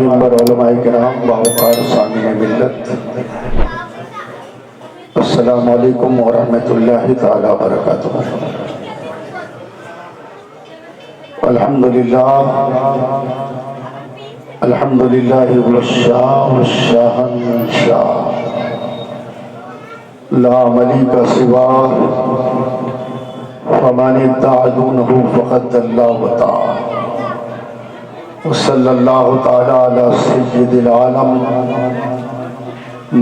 ممبر علماء کرام باوقار سامعین ملت، السلام علیکم ورحمۃ اللہ تعالی وبرکاتہ۔ الحمدللہ والشاہنشاہ لا ملیک سوا فمن ادعى دونه فقد ضل وضل، وصلی اللہ تعالی علی سید العالم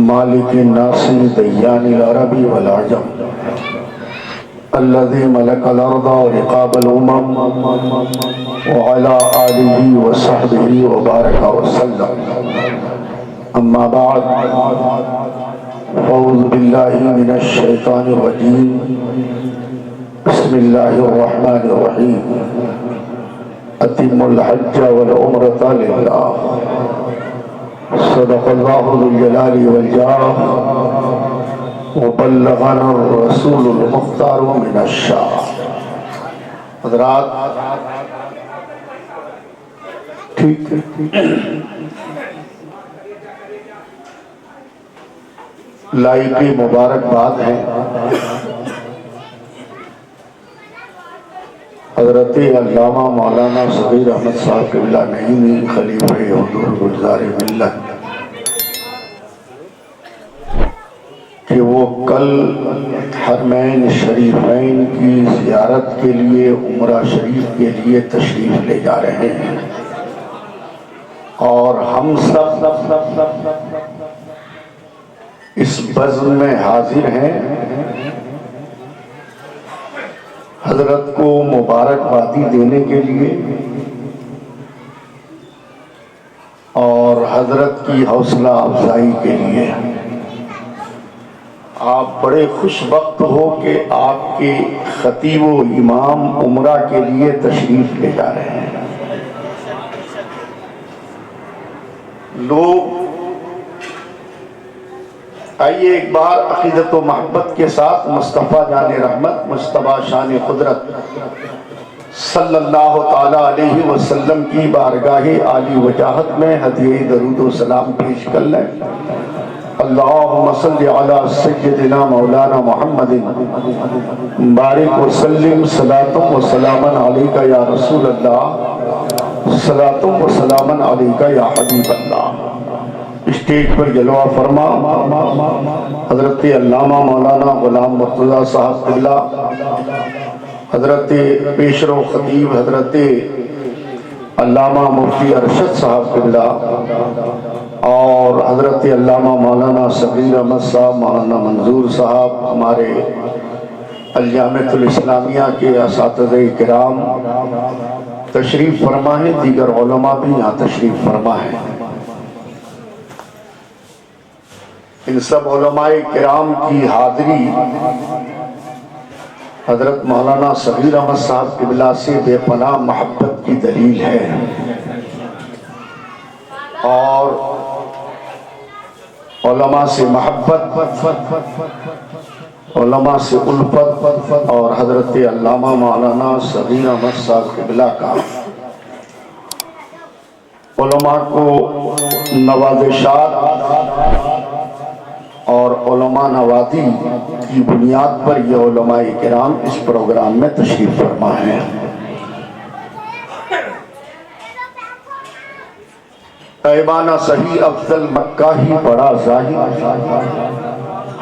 مالک الناس دیان العرب والعجم الذي ملك الارض ورقاب الامم وعلى آلہ وصحبہ وبارک وسلم، اما بعد اعوذ باللہ من الشیطان الرجیم، بسم اللہ الرحمن الرحیم، اتم الحج والعمرۃ للہ، صدق اللہ ذو الجلال والجلال، وبلغنا الرسول المختار من الشاہ۔ حضرات ٹھیک ہے، لائق مبارکباد ہے حضرت علامہ مولانا صغیر احمد صاحب قبلہ نعیمی خلیفہ حضور گلزار ملت کہ وہ کل حرمین شریفین کی زیارت کے لیے عمرہ شریف کے لیے تشریف لے جا رہے ہیں، اور ہم سب اس بزم میں حاضر ہیں حضرت کو مبارکبادی دینے کے لیے اور حضرت کی حوصلہ افزائی کے لیے۔ آپ بڑے خوش وقت ہو کہ آپ کے خطیب و امام عمرہ کے لیے تشریف لے جا رہے ہیں۔ لوگ آئیے ایک بار عقیدت و محبت کے ساتھ مصطفیٰ جان رحمت، مصطفیٰ شان قدرت صلی اللہ تعالی علیہ وسلم کی بارگاہ عالی وجاہت میں ہدیہ درود و سلام پیش کر لیں۔ اللہم صلی علی سیدنا مولانا محمد بارک وسلم، صلاۃ و سلاما علیکہ یا رسول اللہ، صلاۃ و سلاما علیکہ یا حبیب اللہ۔ اسٹیج پر جلوہ فرما حضرت علامہ مولانا غلام مرتضیٰ صاحب قبلہ، حضرت پیشرو خطیب حضرت علامہ مفتی ارشد صاحب قبلہ، اور حضرت علامہ مولانا صغیر احمد صاحب، مولانا منظور صاحب، ہمارے الجامعۃ الاسلامیہ کے اساتذہ کرام تشریف فرما ہیں، دیگر علماء بھی یہاں تشریف فرما ہیں۔ ان سب علماء کرام کی حاضری حضرت مولانا صغیر احمد صاحب قبلہ سے بے پناہ محبت کی دلیل ہے، اور علماء سے محبت، علماء سے الفت، اور حضرت علامہ مولانا صغیر احمد صاحب قبلہ کا علماء کو نوازشات اور علماء نوازی کی بنیاد پر یہ علماء کرام اس پروگرام میں تشریف فرما ہیں۔ ایبانہ صحیح افضل مکہ ہی بڑا ظاہر،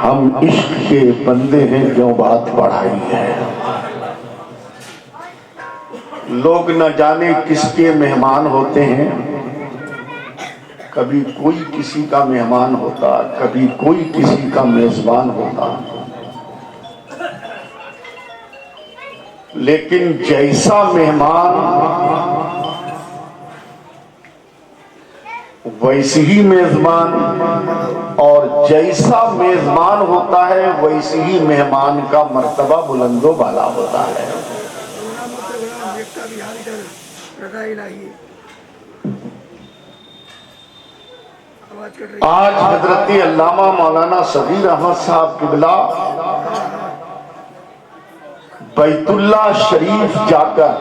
ہم عشق کے بندے ہیں جو بات بڑھائی ہے۔ لوگ نہ جانے کس کے مہمان ہوتے ہیں، کبھی کوئی کسی کا مہمان ہوتا، کبھی کوئی کسی کا میزبان ہوتا، لیکن جیسا مہمان ویسی ہی میزبان، اور جیسا میزبان ہوتا ہے ویسی ہی مہمان کا مرتبہ بلند و بالا ہوتا ہے۔ آج حضرت علامہ مولانا صغیر احمد صاحب قبلہ بیت اللہ شریف جا کر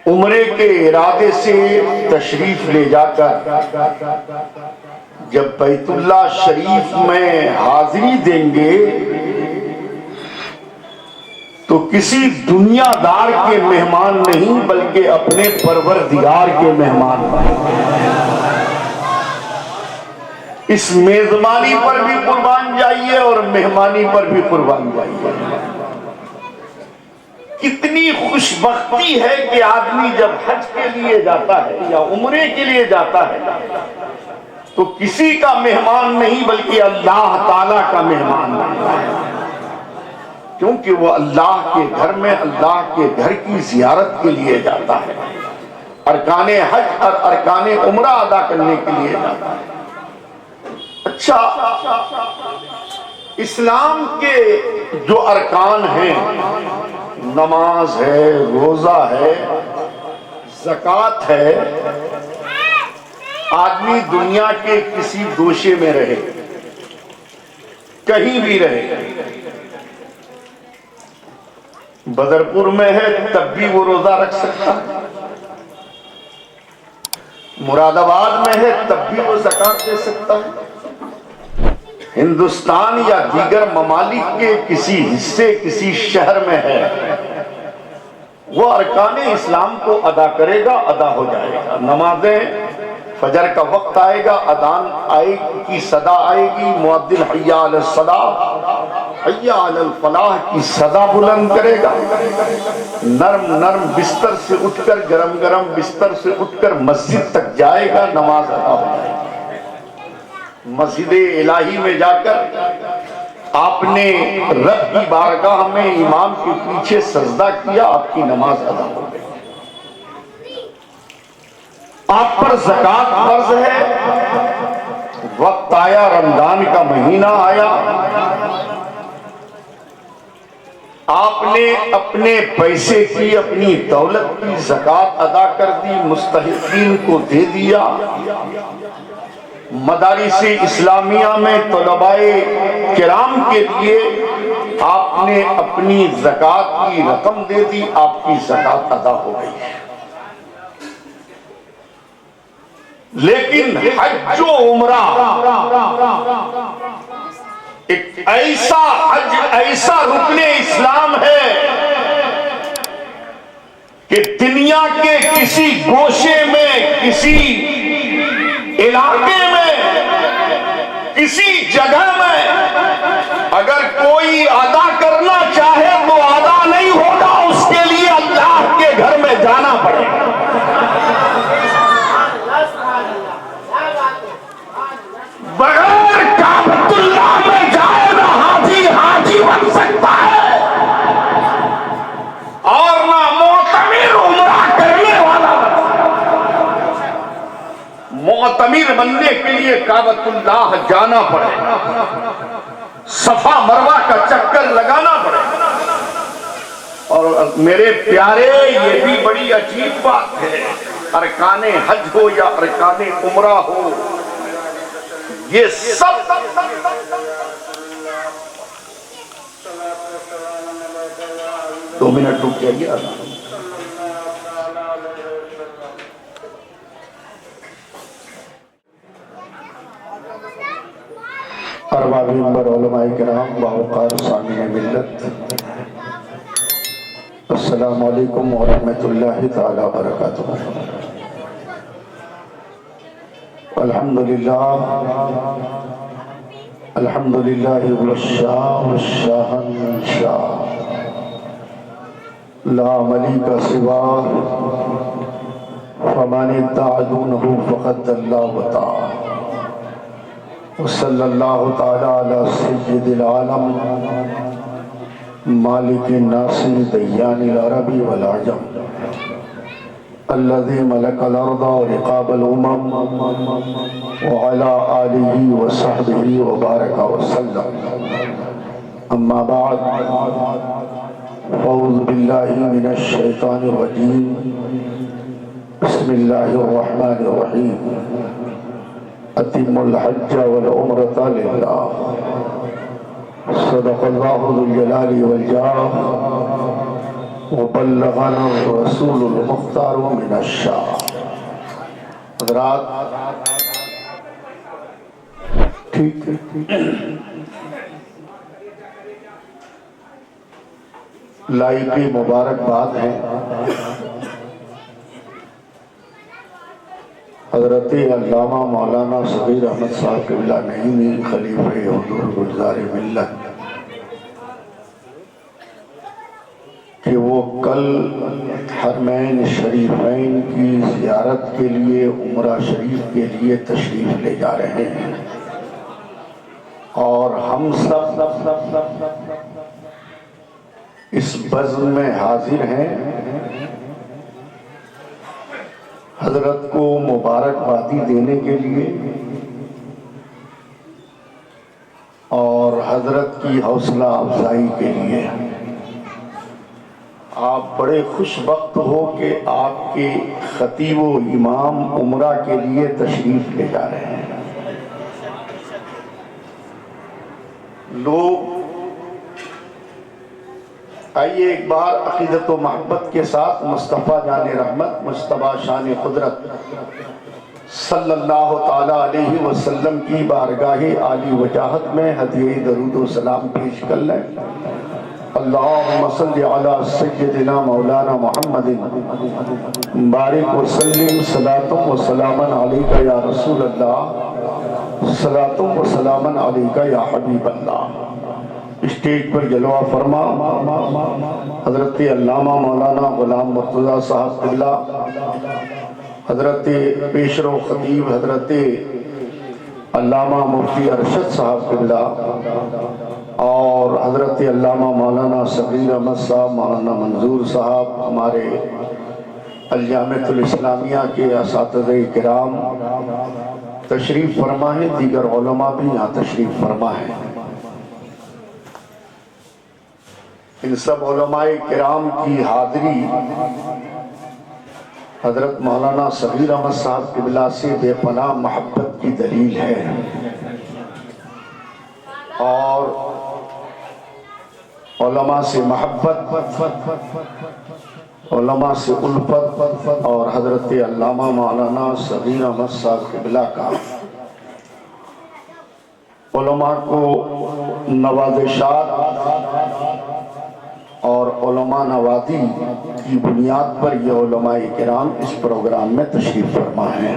عمرے کے ارادے سے تشریف لے جا کر جب بیت اللہ شریف میں حاضری دیں گے تو کسی دنیا دار کے مہمان نہیں بلکہ اپنے پروردگار کے مہمان بنیں۔ اس میزبانی پر بھی قربان جائیے اور مہمانی پر بھی قربان جائیے۔ کتنی خوش بختی ہے کہ آدمی جب حج کے لیے جاتا ہے یا عمرے کے لیے جاتا ہے تو کسی کا مہمان نہیں بلکہ اللہ تعالیٰ کا مہمان ہے، کیونکہ وہ اللہ کے گھر میں اللہ کے گھر کی زیارت کے لیے جاتا ہے، ارکان حج اور ارکان عمرہ ادا کرنے کے لیے جاتا ہے۔ اچھا، اسلام کے جو ارکان ہیں، نماز ہے، روزہ ہے، زکوٰۃ ہے، آدمی دنیا کے کسی گوشے میں رہے، کہیں بھی رہے، بدرپور میں ہے تب بھی وہ روزہ رکھ سکتا ہے، مراد آباد میں ہے تب بھی وہ زکوٰۃ دے سکتا ہے، ہندوستان یا دیگر ممالک کے کسی حصے کسی شہر میں ہے، وہ ارکان اسلام کو ادا کرے گا، ادا ہو جائے گا۔ نمازیں، فجر کا وقت آئے گا، اذان آئے کی صدا آئے گی، مؤذن حی علی الصلاۃ حی علی الفلاح کی صدا بلند کرے گا، نرم نرم بستر سے اٹھ کر، گرم گرم بستر سے اٹھ کر مسجد تک جائے گا، نماز ادا ہو جائے گی۔ مسجد الہی میں جا کر آپ نے رب کی بارگاہ میں امام کے پیچھے سجدہ کیا، آپ کی نماز ادا ہو گئی۔ آپ پر زکوٰۃ فرض ہے، وقت آیا، رمضان کا مہینہ آیا، آپ نے اپنے پیسے کی، اپنی دولت کی زکوٰۃ ادا کر دی، مستحقین کو دے دیا، مدارس اسلامیہ میں طلباء کرام کے لیے آپ نے اپنی زکوٰۃ کی رقم دے دی، آپ کی زکوٰۃ ادا ہو گئی۔ لیکن حج و عمرہ ایک ایسا حج، ایسا رکن اسلام ہے کہ دنیا کے کسی گوشے میں، کسی علاقے میں، کسی جگہ میں اگر کوئی ادا کرنا چاہے تو ادا نہیں ہوگا، اس کے لیے اللہ کے گھر میں جانا پڑے گا۔ بغیر کعبۃ اللہ میں جائے نہ حاجی حاجی بن سکتا ہے اور نہ معتمر عمرہ کرنے والا بن سکتا ہے۔ معتمر بننے کے لیے کعبۃ اللہ جانا پڑے گا، صفا مروہ کا چکر لگانا پڑے گا۔ اور میرے پیارے، یہ بھی بڑی عجیب بات ہے، ارکان حج ہو یا ارکان عمرہ ہو، یہ سب دو منٹ رک جائیے۔ ارباب منبر، علماء کرام، باوقار سامعین ملت، السلام علیکم ورحمۃ اللہ تعالی وبرکاتہ۔ الحمدللہ الحمدللہ والشاہ والشاہنشاہ، لا ملیک سوا، فمن ادعى دونه فقد ضل وضاع، وصلی اللہ تعالی علی سید العالم مالک الناس دیان العرب والعجم، الذي ملك الأرض ورقاب الأمم، وعلى آله وصحبه وبارك وسلم، أما بعد، فأعوذ بالله من الشيطان الرجيم، بسم الله الرحمن الرحيم، أتموا الحج والعمرة لله، صدق الله ذو الجلال والجاه، وبلغنا الرسول المختار من الشاء. حضرات ٹھیک ہے، لائق مبارکباد ہے حضرت علامہ مولانا صغیر احمد صاحب قبلہ نعیمی خلیفہ حضور گلزار ملت کہ وہ کل حرمین شریفین کی زیارت کے لیے عمرہ شریف کے لیے تشریف لے جا رہے ہیں، اور ہم سب اس بزم میں حاضر ہیں حضرت کو مبارکبادی دینے کے لیے اور حضرت کی حوصلہ افزائی کے لیے. آپ بڑے خوش بخت ہو کہ آپ کے خطیب و امام عمرہ کے لیے تشریف لے جا رہے ہیں. لوگ آئیے ایک بار عقیدت و محبت کے ساتھ مصطفیٰ جان رحمت مجتبیٰ شان قدرت صلی اللہ تعالیٰ علیہ وسلم کی بارگاہ عالی وجاہت میں ہدیہ درود و سلام پیش کر لیں. اللہم صلی علی سیدنا مولانا محمد بارک وسلم صلاۃ و سلاما علیکہ یا رسول اللہ صلاۃ و سلاما علیکہ یا حبیب اللہ. اسٹیج پر جلوہ فرما حضرت علامہ مولانا غلام مرتضیٰ صاحب قبلہ، حضرت پیشرو خطیب حضرت علامہ مفتی ارشد صاحب قبلہ، اور حضرت علامہ مولانا صغیر احمد صاحب، مولانا منظور صاحب، ہمارے الجامعۃ الاسلامیہ کے اساتذہ کرام تشریف فرما ہیں، دیگر علماء بھی یہاں تشریف فرما ہیں. ان سب علماء کرام کی حاضری حضرت مولانا صغیر احمد صاحب قبلہ سے بے پناہ محبت کی دلیل ہے، اور علماء سے محبت، علماء سے الفت، اور حضرت علامہ مولانا صغیر احمد صاحب قبلہ کا علماء کو نوازشات اور علماء نوازی کی بنیاد پر یہ علماء کرام اس پروگرام میں تشریف فرما ہیں.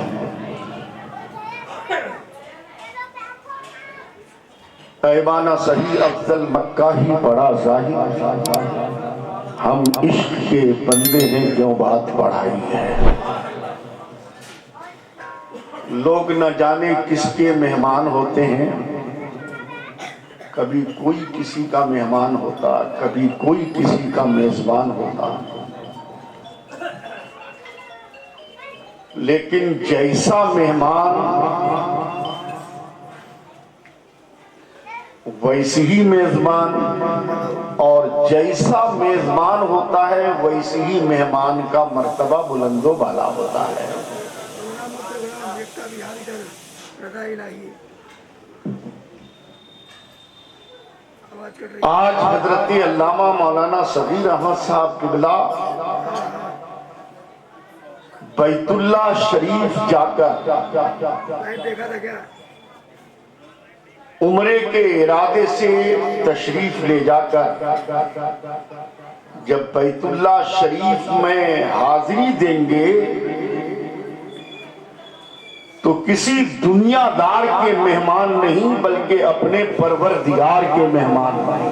ایبانہ صحیح افضل مکہ ہی بڑا ظاہر، ہم عشق کے بندے نے کیوں بات بڑھائی ہے. لوگ نہ جانے کس کے مہمان ہوتے ہیں، کبھی کوئی کسی کا مہمان ہوتا، کبھی کوئی کسی کا میزبان ہوتا، لیکن جیسا مہمان ویسی ہی میزبان، اور جیسا میزبان ہوتا ہے ویسی ہی مہمان کا مرتبہ بلند و بالا ہوتا ہے. آج حضرت علامہ مولانا صغیر احمد صاحب قبلہ بیت اللہ شریف جا کر عمرے کے ارادے سے تشریف لے جا کر جب بیت اللہ شریف میں حاضری دیں گے تو کسی دنیا دار کے مہمان نہیں بلکہ اپنے پروردگار کے مہمان بنیں.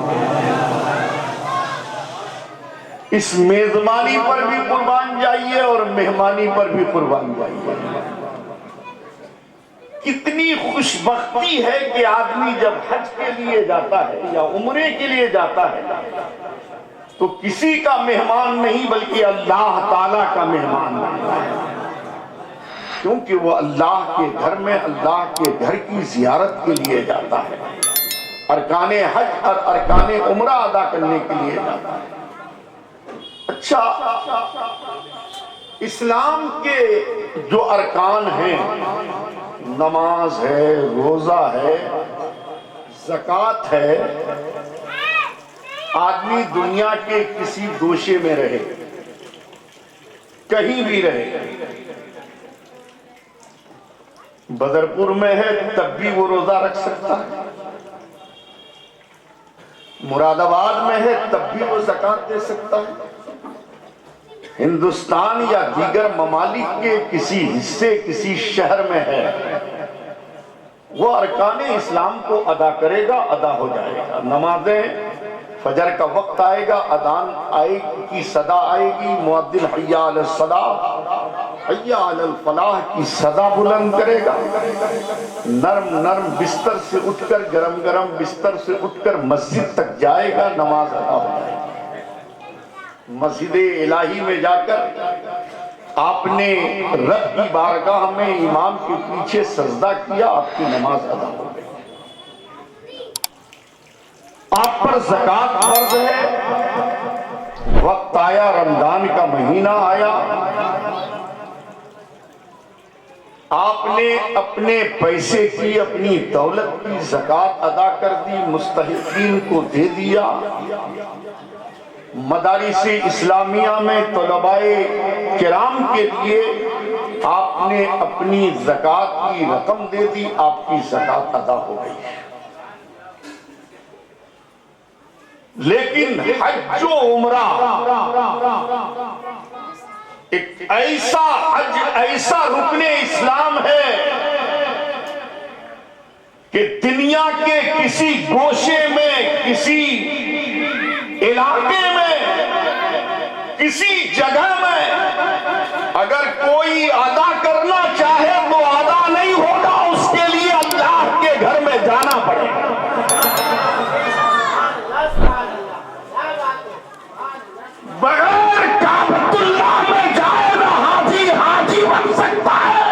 اس میزبانی پر بھی قربان جائیے اور مہمانی پر بھی قربان جائیے. کتنی خوش بختی ہے کہ آدمی جب حج کے لیے جاتا ہے یا عمرے کے لیے جاتا ہے تو کسی کا مہمان نہیں بلکہ اللہ تعالیٰ کا مہمان بنتا ہے، کیونکہ وہ اللہ کے گھر میں اللہ کے گھر کی زیارت کے لیے جاتا ہے، ارکان حج اور ارکان عمرہ ادا کرنے کے لیے جاتا ہے. اچھا، اسلام کے جو ارکان ہیں، نماز ہے، روزہ ہے، زکوٰۃ ہے، آدمی دنیا کے کسی گوشے میں رہے، کہیں بھی رہے، بدرپور میں ہے تب بھی وہ روزہ رکھ سکتا ہے، مراد آباد میں ہے تب بھی وہ زکوٰۃ دے سکتا ہے، ہندوستان یا دیگر ممالک کے کسی حصے کسی شہر میں ہے، وہ ارکان اسلام کو ادا کرے گا، ادا ہو جائے گا۔ نمازیں فجر کا وقت آئے گا، اذان آئے کی صدا آئے گی، مؤذن حی علی الصلاۃ حی علی الفلاح کی صدا بلند کرے گا، نرم نرم بستر سے اٹھ کر، گرم گرم بستر سے اٹھ کر مسجد تک جائے گا، نماز ادا ہو جائے گی۔ مسجد الہی میں جا کر آپ نے رب کی بارگاہ میں امام کے پیچھے سجدہ کیا، آپ کی نماز ادا ہو گئی۔ آپ پر زکوٰۃ فرض ہے، وقت آیا، رمضان کا مہینہ آیا، آپ نے اپنے پیسے کی، اپنی دولت کی زکوٰۃ ادا کر دی، مستحقین کو دے دیا۔ مدارس اسلامیہ میں طلباء کرام کے لیے آپ نے اپنی زکوٰۃ کی رقم دے دی، آپ کی زکوٰۃ ادا ہو گئی۔ لیکن حج و عمرہ ایک ایسا حج، ایسا رکن اسلام ہے کہ دنیا کے کسی گوشے میں، کسی علاقے میں، کسی جگہ میں اگر کوئی ادا کرنا چاہے تو ادا نہیں ہوگا، اس کے لیے اللہ کے گھر میں جانا پڑے گا۔ بغیر کعبۃ اللہ میں جائے نہ حاجی حاجی بن سکتا ہے،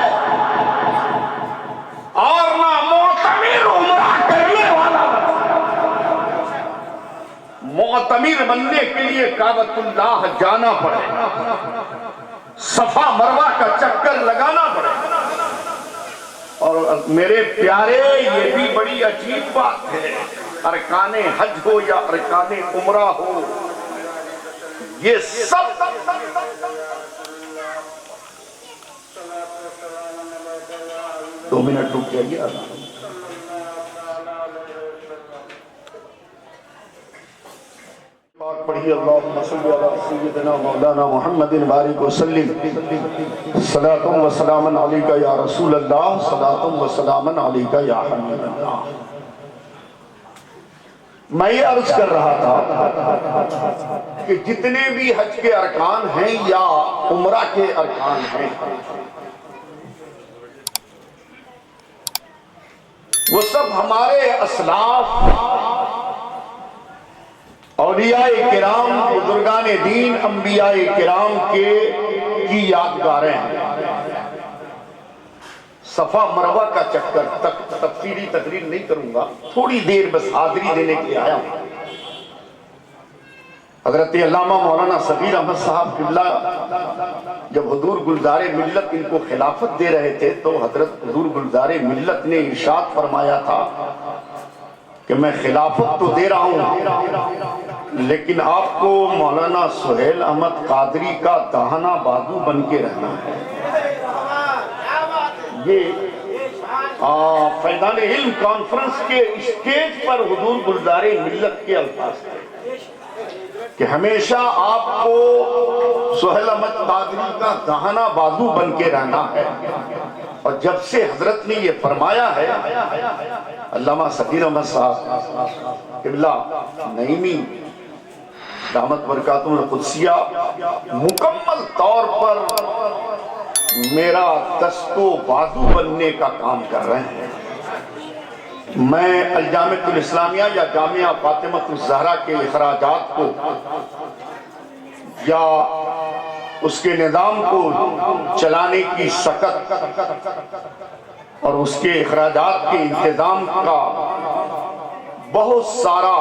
اور نہ معتمر عمرہ کرنے والا بن سکتا ہے۔ معتمر بننے کے لیے کعبۃ اللہ جانا پڑے گا، صفا مروہ کا چکر لگانا پڑے گا۔ اور میرے پیارے، یہ بھی بڑی عجیب بات ہے، ارکان حج ہو یا ارکان عمرہ ہو، یہ سب دو منٹ رک جائیے۔ پڑھیے اللہم صلی علی سیدنا مولانا محمد بارک وسلم، صلاۃ و سلام علیک یا رسول اللہ، صلاۃ و سلام علیک یا حبیب اللہ۔ میں یہ عرض کر رہا تھا کہ جتنے بھی حج کے ارکان ہیں یا عمرہ کے ارکان ہیں، وہ سب ہمارے اسلاف، اولیاء کرام، بزرگان دین، انبیاء کرام کی یادگاریں ہیں۔ صفا مروہ کا چکر تفصیلی تقریر نہیں کروں گا، تھوڑی دیر بس حاضری دینے کے لیے آیا ہوں۔ حضرت علامہ مولانا صغیر احمد صاحب قبلہ جب حضور گلزار ملت ان کو خلافت دے رہے تھے تو حضرت حضور گلزار ملت نے ارشاد فرمایا تھا کہ میں خلافت تو دے رہا ہوں، لیکن آپ کو مولانا سہیل احمد قادری کا داہنا بازو بن کے رہنا ہے۔ یہ فیضان علم کانفرنس کے اسٹیج پر حضور گلزار ملت کے الفاظ تھے کہ ہمیشہ آپ کو سہیل احمد قادری کا داہنا بازو بن کے رہنا ہے۔ اور جب سے حضرت نے یہ فرمایا ہے، علامہ صغیر احمد صاحب قبلہ نعیمی دامت برکاتہ القدسیہ مکمل طور پر میرا دست و بازو بننے کا کام کر رہے ہیں۔ میں الجامعۃ الاسلامیہ یا جامعہ فاطمۃ الزہرا کے اخراجات کو یا اس کے نظام کو چلانے کی سکت اور اس کے اخراجات کے انتظام کا بہت سارا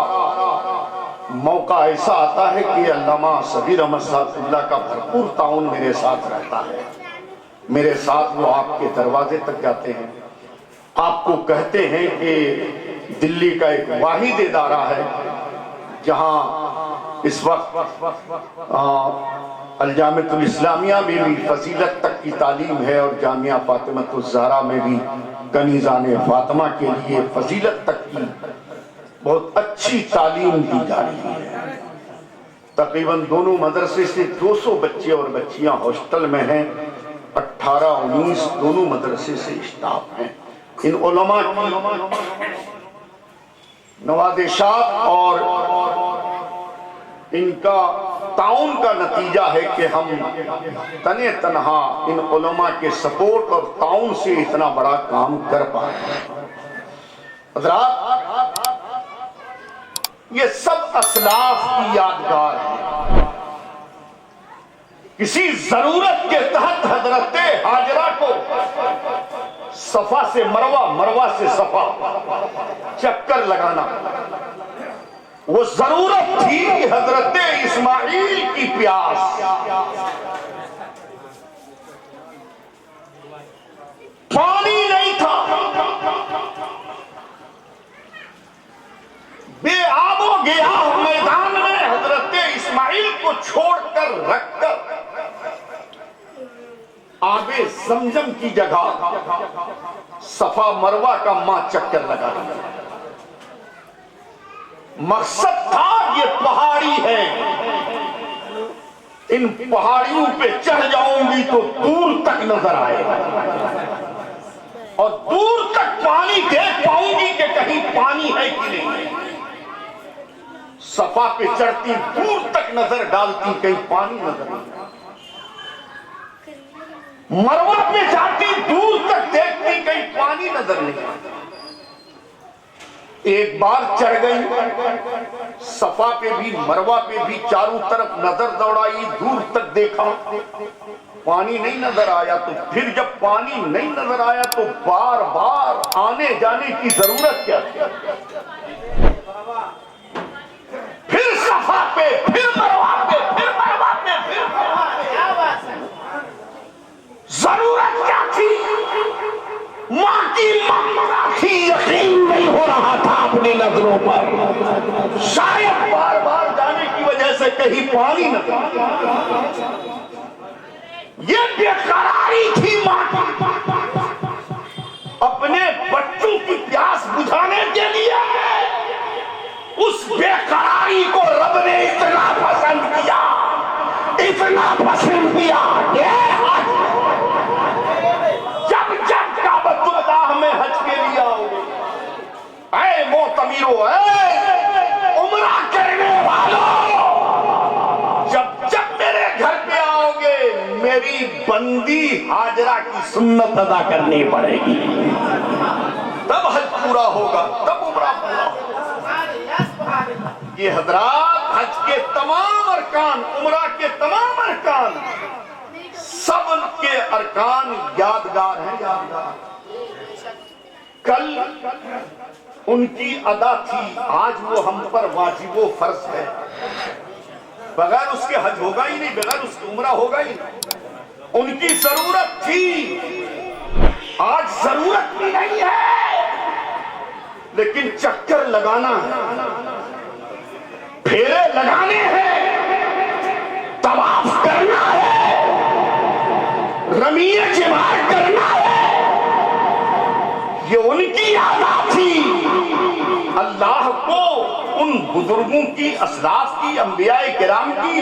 موقع ایسا آتا ہے کہ علامہ صغیر احمد صاحب اللہ کا بھرپور تعاون میرے ساتھ رہتا ہے۔ میرے ساتھ وہ آپ کے دروازے تک جاتے ہیں، آپ کو کہتے ہیں کہ دلی کا ایک واحد ادارہ ہے جہاں اس وقت الجامعۃ الاسلامیہ میں بھی فضیلت تک کی تعلیم ہے، اور جامعہ فاطمۃ الزہرا میں بھی کنیزان فاطمہ کے لیے فضیلت تک کی بہت اچھی تعلیم دی جا رہی ہے۔ تقریباً دونوں مدرسے سے 200 بچے اور بچیاں ہاسٹل میں ہیں، 18-19 دونوں مدرسے سے اسٹاف ہیں۔ ان علماء کی نوازشات اور ان کا تعاون کا نتیجہ ہے کہ ہم تنے تنہا ان علماء کے سپورٹ اور تعاون سے اتنا بڑا کام کر پائے۔ حضرات، یہ سب اسلاف کی یادگار ہے۔ کسی ضرورت کے تحت حضرت ہاجرہ کو صفا سے مروہ، مروہ سے صفا چکر لگانا، وہ ضرورت تھی حضرت اسماعیل کی پیاس۔ پانی نہیں تھا، بے آب و گیاہ میدان میں حضرت اسماعیل کو چھوڑ کر رکھ کر آب زمزم کی جگہ صفا مروہ کا ماں چکر لگا دیا۔ مقصد تھا یہ پہاڑی ہے، ان پہاڑیوں پہ چڑھ جاؤں گی تو دور تک نظر آئے گا، اور دور تک پانی دیکھ پاؤں گی کہ کہیں پانی ہے کہ نہیں۔ صفا پہ چڑھتی، دور تک نظر ڈالتی، کہیں پانی نظر نہیں۔ مروہ پہ جاتی، دور تک دیکھتی، کہیں پانی نظر نہیں۔ ایک بار چڑھ گئی، صفا پہ بھی مروہ پہ بھی چاروں طرف نظر دوڑائی، دور تک دیکھا، پانی نہیں نظر آیا۔ تو پھر جب پانی نہیں نظر آیا تو بار بار آنے جانے کی ضرورت کیا تھی؟ پھر صفا پہ، پھر مروہ پہ، پھر مروہ پہ، پھر مروہ پہ۔ ضرورت کیا تھی؟ ماں کی ممتا تھی، یقین نہیں ہو رہا تھا اپنی نظروں پر، شاید بار بار جانے کی وجہ سے کہیں پانی نہ تھا۔ یہ بے قراری تھی ماں کی، اپنے بچوں کی پیاس بجھانے کے لیے اس بے قراری کو رب نے اتنا پسند کیا، اتنا پسند کیا کہ جب کعبۃ اللہ میں حج کے لیے آؤ گے، اے معتمرو، اے عمرہ کرنے والوں، جب میرے گھر پہ آؤ گے میری بندی ہاجرہ کی سنت ادا کرنی پڑے گی، تب حج پورا ہوگا، تب عمرہ پورا ہوگا۔ یہ حضرات حج کے تمام ارکان، عمرہ کے تمام ارکان، سب کے ارکان یادگار ہیں، یادگار۔ کل ان کی ادا تھی، آج وہ ہم پر واجب و فرض ہے۔ بغیر اس کے حج ہوگا ہی نہیں، بغیر اس کے عمرہ ہوگا ہی نہیں۔ ان کی ضرورت تھی، آج ضرورت بھی نہیں ہے، لیکن چکر لگانا ہے، پھیرے لگانے ہیں، طواف کرنا ہے، رمیہ جماع کرنا ہے۔ یہ ان کی عادت تھی۔ اللہ کو ان بزرگوں کی، اسلاف کی، انبیاء کرام کی،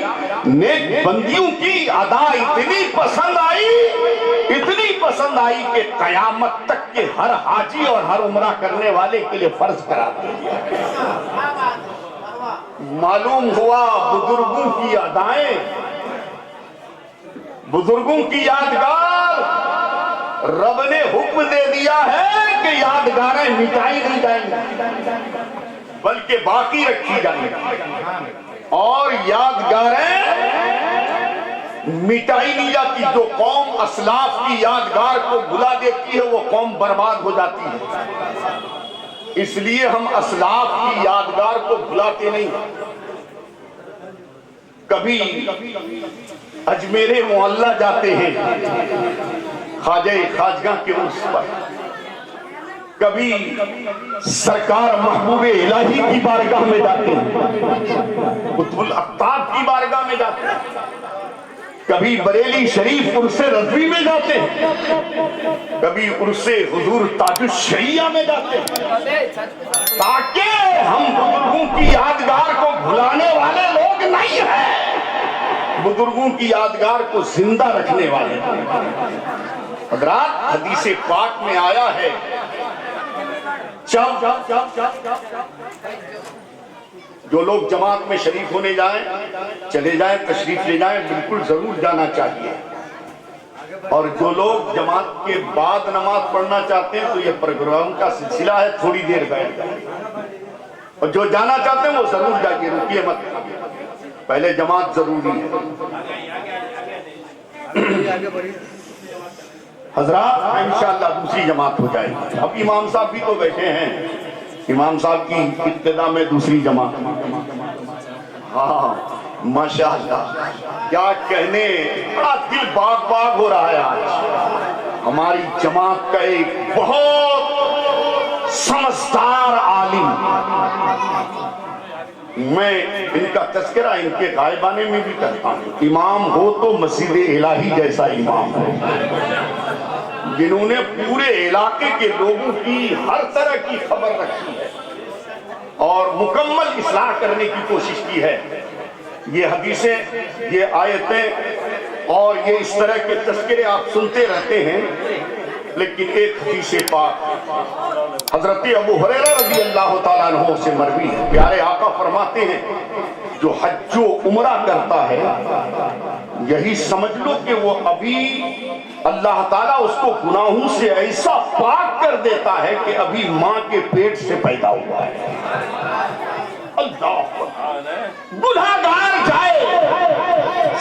نیک بندیوں کی ادا اتنی پسند آئی، اتنی پسند آئی کہ قیامت تک کے ہر حاجی اور ہر عمرہ کرنے والے کے لیے فرض قرار دیا۔ معلوم ہوا بزرگوں کی ادائیں، بزرگوں کی یادگار، رب نے حکم دے دیا ہے کہ یادگاریں مٹائی نہیں جائیں گی بلکہ باقی رکھی جائیں گی، اور یادگاریں مٹائی نہیں جاتی۔ جو قوم اسلاف کی یادگار کو بھلا دیتی ہے وہ قوم برباد ہو جاتی ہے۔ اس لیے ہم اسلاف کی یادگار کو بھلاتے نہیں۔ کبھی اجمیر معلیٰ جاتے ہیں، خواجہ خواجگاں کے عرس پر، کبھی سرکار محبوب الہی کی بارگاہ میں جاتے ہیں، قطب الاقطاب کی بارگاہ میں جاتے ہیں، کبھی بریلی شریف عرس رضوی میں جاتے ہیں، کبھی عرس حضور تاج الشریعہ میں جاتے ہیں، تاکہ ہم بزرگوں کی یادگار کو بھلانے والے لوگ نہیں ہیں، بزرگوں کی یادگار کو زندہ رکھنے والے۔ حضرات حدیث پاک میں آیا ہے، جو لوگ جماعت میں شریک ہونے جائیں چلے جائیں، تشریف لے جائیں، بالکل ضرور جانا چاہیے، اور جو لوگ جماعت کے بعد نماز پڑھنا چاہتے ہیں تو یہ پروگرام کا سلسلہ ہے، تھوڑی دیر بیٹھ جائیں، اور جو جانا چاہتے ہیں وہ ضرور جائیے، رکیے مت، پہلے جماعت ضروری ہے۔ حضرات انشاءاللہ دوسری جماعت ہو جائے گی۔ اب امام صاحب بھی تو بیٹھے ہیں، امام صاحب کی ابتدا میں دوسری جماعت، ہاں ماشاءاللہ کیا کہنے، بڑا دل باغ باغ ہو رہا ہے آج۔ ہماری جماعت کا ایک بہت سمجھدار عالم، میں ان کا تذکرہ ان کے غائبانے میں بھی کرتا ہوں، امام ہو تو مسجد الہی جیسا امام ہو، جنہوں نے پورے علاقے کے لوگوں کی ہر طرح کی خبر رکھی ہے اور مکمل اصلاح کرنے کی کوشش کی ہے۔ یہ حدیثیں، یہ آیتیں اور یہ اس طرح کے تذکرے آپ سنتے رہتے ہیں، لیکن ایک حدیث پاک حضرت ابو ہریرہ رضی اللہ تعالیٰ عنہ سے مروی ہے، پیارے آقا فرماتے ہیں جو حج و عمرہ کرتا ہے یہی سمجھ لو کہ وہ ابھی اللہ تعالیٰ اس کو گناہوں سے ایسا پاک کر دیتا ہے کہ ابھی ماں کے پیٹ سے پیدا ہوا ہے۔ اللہ گناہگار جائے،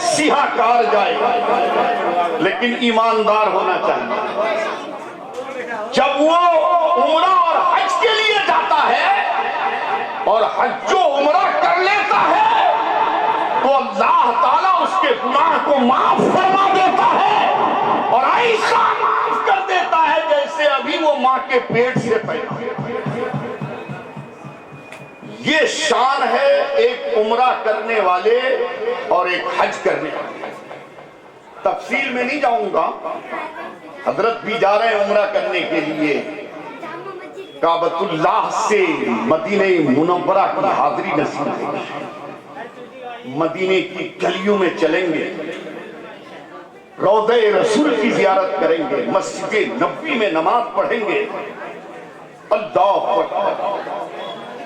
سیاہکار جائے، لیکن ایماندار ہونا چاہیے۔ جب وہ عمرہ اور حج کے لیے جاتا ہے اور حج و عمرہ کر لیتا ہے تو اللہ تعالیٰ اس کے گناہ کو معاف فرما دیتا ہے اور ایسا معاف کر دیتا ہے جیسے ابھی وہ ماں کے پیٹ سے پیدا ہوا۔ یہ شان ہے ایک عمرہ کرنے والے اور ایک حج کرنے والے۔ تفصیل میں نہیں جاؤں گا، حضرت بھی جا رہے ہیں عمرہ کرنے کے لیے، کعبۃ اللہ سے مدینہ منورہ کی حاضری نصیب ہے، مدینے کی گلیوں میں چلیں گے، روضہ رسول کی زیارت کریں گے، مسجد نبوی میں نماز پڑھیں گے۔ اللہ اکبر،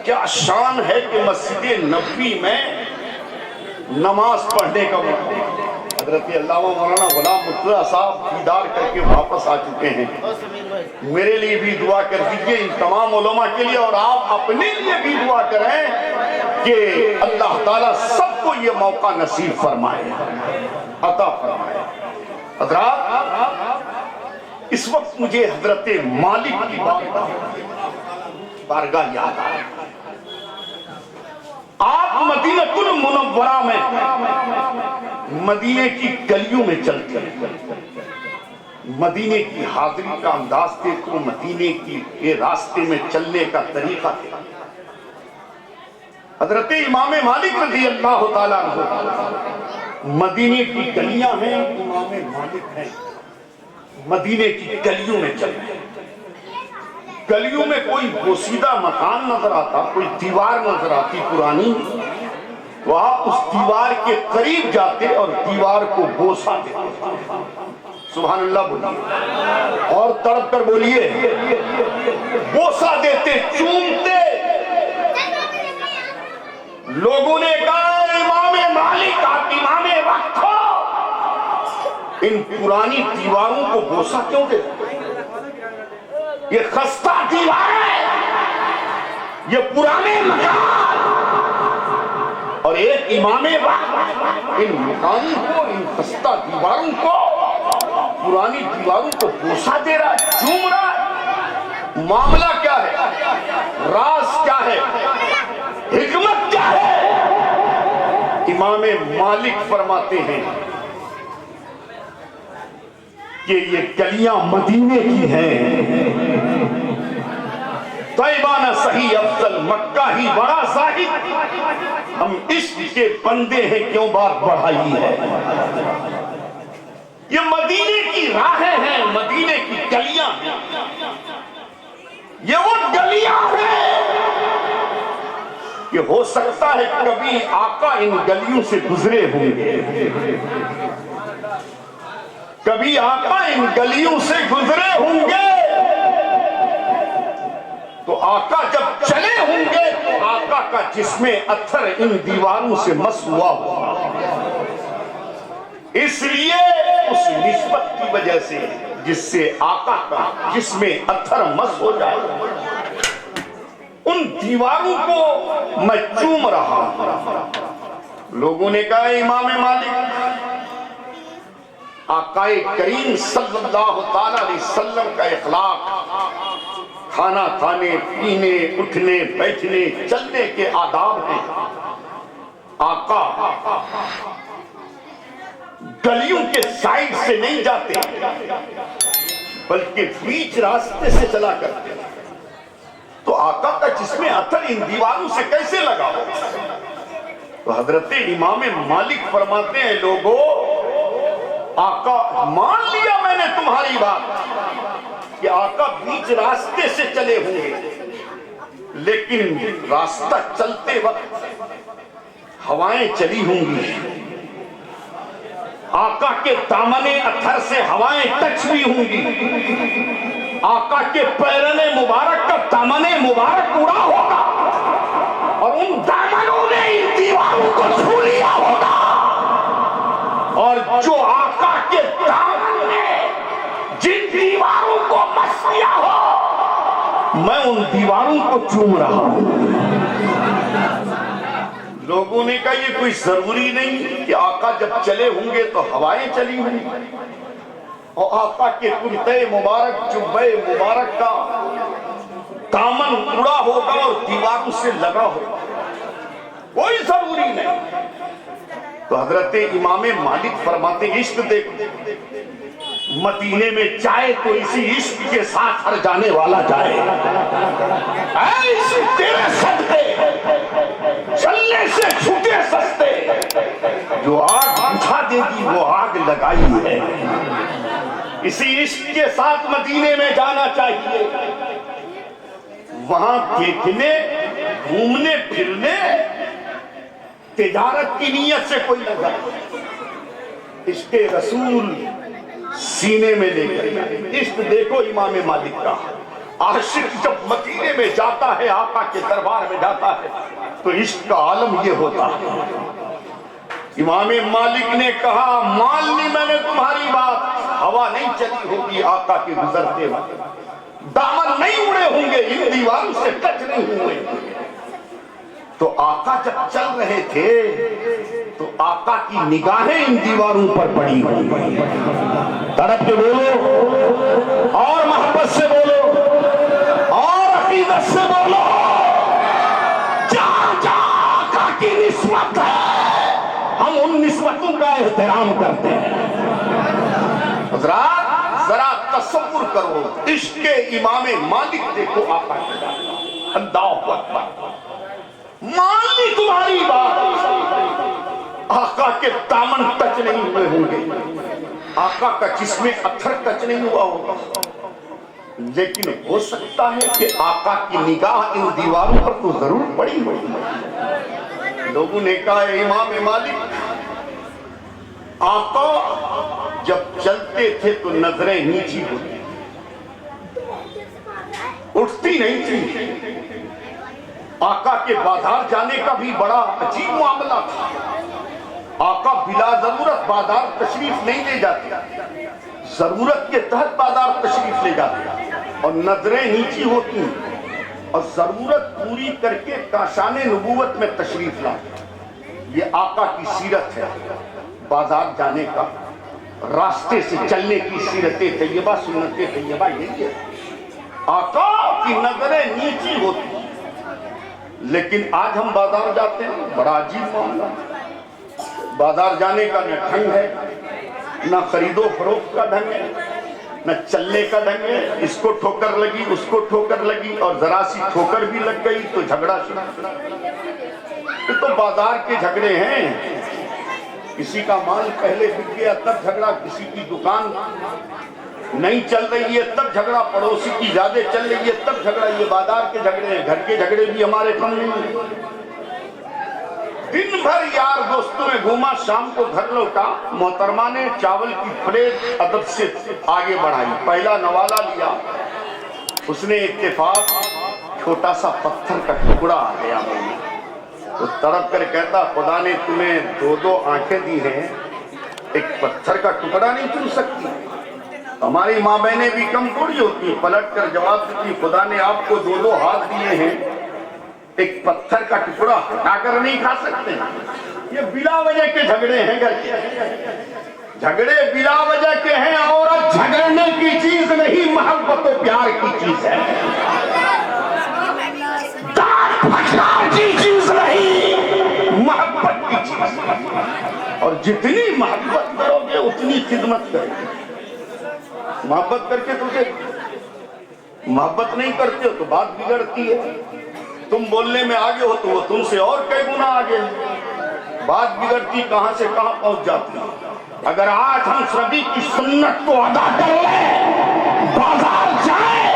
کیا شان ہے کہ مسجد نبوی میں نماز پڑھنے کا موقع۔ حضرت علامہ مولانا غلام مرتضیٰ صاحب دیدار کر کے واپس آ چکے ہیں، میرے لیے بھی دعا کر دیجئے، ان تمام علماء کے لیے، اور آپ اپنے لیے بھی دعا کریں کہ اللہ تعالیٰ سب کو یہ موقع نصیب فرمائے، عطا فرمائے۔ حضرات اس وقت مجھے حضرت مالک کی بارگاہ یاد آئی۔ آپ مدینہ المنورہ میں مدینے کی گلیوں میں چلتے ہیں، مدینے کی حاضری کا انداز دیکھو، مدینے کے راستے میں چلنے کا طریقہ دیکھو۔ حضرت امام مالک رضی اللہ تعالیٰ عنہ، مدینے کی گلیاں ہیں، امام مالک ہیں، مدینے کی گلیوں میں چلتے ہیں۔ گلیوں میں کوئی بوسیدہ مکان نظر آتا، کوئی دیوار نظر آتی پرانی، تو آپ اس دیوار کے قریب جاتے اور دیوار کو بوسا دیتے۔ سبحان اللہ بولیے اور تڑپ کر بولیے، بوسا دیتے، چومتے۔ لوگوں نے کہا امام مالک، آپ امام وقت ہو، ان پرانی دیواروں کو بوسا کیوں دیتے؟ یہ خستہ دیوار ہے، یہ پرانے مکان، اور ایک امام وقت ان مکانوں کو، ان خستہ دیواروں کو، پرانی دیواروں کو بوسا دے رہا ہے، چوم رہا ہے۔ معاملہ کیا ہے؟ راز کیا ہے؟ حکمت کیا ہے؟ امام مالک فرماتے ہیں کہ یہ گلیاں مدینے کی ہیں، طیبہ نہ صحیح افضل، مکہ ہی بڑا زاہد، ہم عشق کے بندے ہیں کیوں بات بڑھائی ہے۔ یہ مدینے کی راہیں ہیں، مدینے کی گلیاں ہیں، یہ وہ گلیاں ہیں کہ ہو سکتا ہے کبھی آقا ان گلیوں سے گزرے ہوں گے، کبھی آقا ان گلیوں سے گزرے ہوں گے، تو آقا جب چلے ہوں گے تو آقا کا جسم اطہر ان دیواروں سے مس ہوا ہوگا۔ اس لیے اس نسبت کی وجہ سے جس سے آقا کا جسم اطہر مس ہو جائے، ان دیواروں کو میں چوم رہا ہوں۔ لوگوں نے کہا امام مالک، آقا کریم صلی اللہ تعالی علیہ وسلم کا اخلاق، کھانا کھانے پینے اٹھنے بیٹھنے چلنے کے آداب ہیں، آقا گلیوں کے سائڈ سے نہیں جاتے بلکہ بیچ راستے سے چلا کرتے، تو آقا کا جسم اطہر ان دیواروں سے کیسے لگا ہو؟ تو حضرت امام مالک فرماتے ہیں لوگوں، آقا مان لیا میں نے تمہاری بات کہ آقا بیچ راستے سے چلے ہوں گے، لیکن راستہ چلتے وقت ہوائیں چلی ہوں گی، آقا کے دامن اطہر سے ہوائیں ٹچ بھی ہوں گی، آقا کے پیرن مبارک کا دامن مبارک اڑا ہوگا اور ان دامنوں نے ان دیواروں کو چھو لیا ہوگا، اور جو آقا کے دامن نے جن دیواروں کو مس کیا ہو، میں ان دیواروں کو چوم رہا ہوں۔ لوگوں نے کہا یہ کوئی ضروری نہیں کہ آقا جب چلے ہوں گے تو ہوائیں چلی ہوں گی، اور آقا کے کرتے مبارک جبے مبارک کا دامن اڑا ہوگا اور دیواروں سے لگا ہوگا، کوئی ضروری نہیں۔ تو حضرت امام مالک فرماتے عشق دیکھو، مدینے میں چائے تو اسی عشق کے ساتھ ہر جانے والا جائے، اے عشق تیرے صدقے چلنے سے چھوٹے سستے، جو آگ بجھا دے گی وہ آگ لگائی ہے۔ اسی عشق کے ساتھ مدینے میں جانا چاہیے، وہاں دیکھنے گھومنے پھرنے تجارت کی نیت سے کوئی نہ جائے، عشق رسول سینے میں لے کر۔ عشق دیکھو امام مالک کا، عاشق جب مدینے میں جاتا ہے، آقا کے دربار میں جاتا ہے تو عشق کا عالم یہ ہوتا ہے۔ امام مالک نے کہا مان لی میں نے تمہاری بات، ہوا نہیں چلی ہوگی آقا کے گزرتے وقت، دامن نہیں اڑے ہوں گے، ان دیواروں سے ٹچ نہیں ہوئے، تو آقا جب چل رہے تھے تو آقا کی نگاہیں ان دیواروں پر پڑی ہوئی، تڑپ کے بولو اور محبت سے بولو اور عقیدت سے بولو، جہاں جہاں آقا کی نسبت ہے ہم ان نسبتوں کا احترام کرتے ہیں۔ حضرات ذرا تصور کرو، عشق امام مالک دیکھو آقا کی ذات، اللہ اکبر، مان لی تمہاری بات، آقا کے دامن ٹچ نہیں ہوئے ہوں گے، آقا کا جسم اطہر ٹچ نہیں ہوا ہوگا، لیکن ہو سکتا ہے کہ آقا کی نگاہ ان دیواروں پر تو ضرور پڑی ہوگی۔ لوگوں نے کہا امام مالک، آقا جب چلتے تھے تو نظریں نیچی ہوتی، اٹھتی نہیں تھی، آقا کے بازار جانے کا بھی بڑا عجیب معاملہ تھا، آقا بلا ضرورت بازار تشریف نہیں لے جاتے، ضرورت کے تحت بازار تشریف لے جاتے اور نظریں نیچی ہوتی اور ضرورت پوری کر کے کاشان نبوت میں تشریف لاتے۔ یہ آقا کی سیرت ہے، بازار جانے کا، راستے سے چلنے کی سیرت طیبہ، سنت طیبہ یہی ہے۔ آقا کی نظریں نیچی ہوتی، لیکن آج ہم بازار جاتے ہیں، بڑا عجیب معاملہ، بازار جانے کا نہ ڈھنگ ہے، نہ خرید و فروخت کا ڈھنگ ہے، نہ چلنے کا ڈھنگ ہے، اس کو ٹھوکر لگی اس کو ٹھوکر لگی اور ذرا سی ٹھوکر بھی لگ گئی تو جھگڑا شروع۔ یہ تو بازار کے جھگڑے ہیں، کسی کا مال پہلے بک گیا تب جھگڑا، کسی کی دکان نہیں چل رہی ہے تب جھگڑا، پڑوسی کی زیادہ چل رہی ہے تب جھگڑا۔ یہ بازار کے جھگڑے ہیں، گھر کے جھگڑے بھی ہمارے کم نہیں ہیں۔ دن بھر یار دوستوں میں گھوما، شام کو گھر لوٹا، محترمہ نے چاول کی پلیٹ ادب سے آگے بڑھائی، پہلا نوالا لیا، اس نے اتفاق چھوٹا سا پتھر کا ٹکڑا آ گیا، تو تڑپ کر کہتا خدا نے تمہیں دو دو آنکھیں دی ہیں، ایک پتھر کا ٹکڑا نہیں چن سکتی؟ ہماری ماں بہنیں بھی کم تھوڑی ہوتی، پلٹ کر جواب دیتی خدا نے آپ کو دو دو ہاتھ دیے ہیں، ایک پتھر کا ٹکڑا ہٹا کر نہیں کھا سکتے؟ یہ بلا وجہ کے جھگڑے ہیں، گھر کے جھگڑے بلا وجہ کے ہیں، عورت جھگڑنے کی چیز نہیں، محبت و پیار کی چیز ہے، ڈانٹ پھٹکار کی چیز نہیں، محبت کی چیز ہے۔ اور جتنی محبت کرو گے اتنی خدمت کرو گے۔ محبت کر کے تجھے محبت نہیں کرتے ہو تو بات بگڑتی ہے، تم بولنے میں آگے ہو تو وہ تم سے اور کئی گنا آگے ہے، بات بگڑتی کہاں سے کہاں پہنچ جاتی ہے۔ اگر آج ہم سبھی کی سنت کو ادا کر لیں، بازار جائیں،